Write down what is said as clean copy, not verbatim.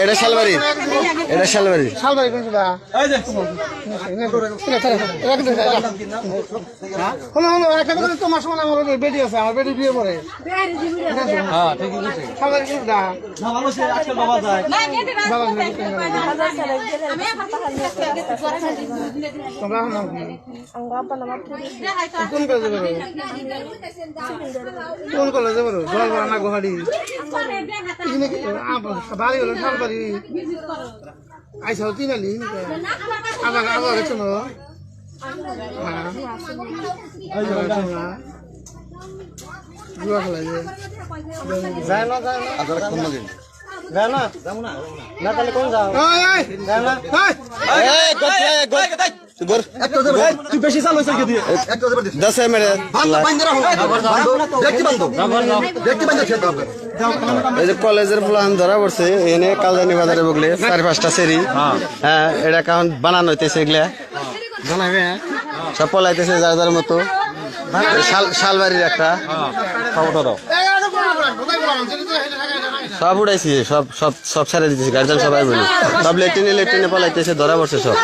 এটা শালবাড়ি শালবাড়ি কোন দা হলো একটা কথা তোমার সমান আমার বেটি আছে আমার বেটি বিয়ে করে হ্যাঁ ঠিক আছে শালবাড়ি কোন দা না ভালো সে আজকাল বাবা যায় বাবা তোমরা নাম কি কোন কলেজে বলো জলবাড়া না গোহাড়ি বাড়ি হলো শালবাড়ি আইসাও তিনালি আবার আবার শোনো জুয়া খেলা যায় না যায় না না তাহলে কোন যাও যায় না তুই বেশি চাল হয়েছে দিয়ে 10 মিনিট এই যে কলেজের প্লান ধরা পড়ছে এনে কালদানি বাজারে বগলে 4-5টা সেরি হ্যাঁ এটা কারণ বানানো হইতেছে এগুলা জানাবে সব পলাইতেছে যার যার মতো শালবাড়ির একটা সব উড়াইছি সব ছেড়ে দিতেছি গার্জেন সবাই বলি সব লেট্রিনে পলাইতেছে ধরা পড়ছে সব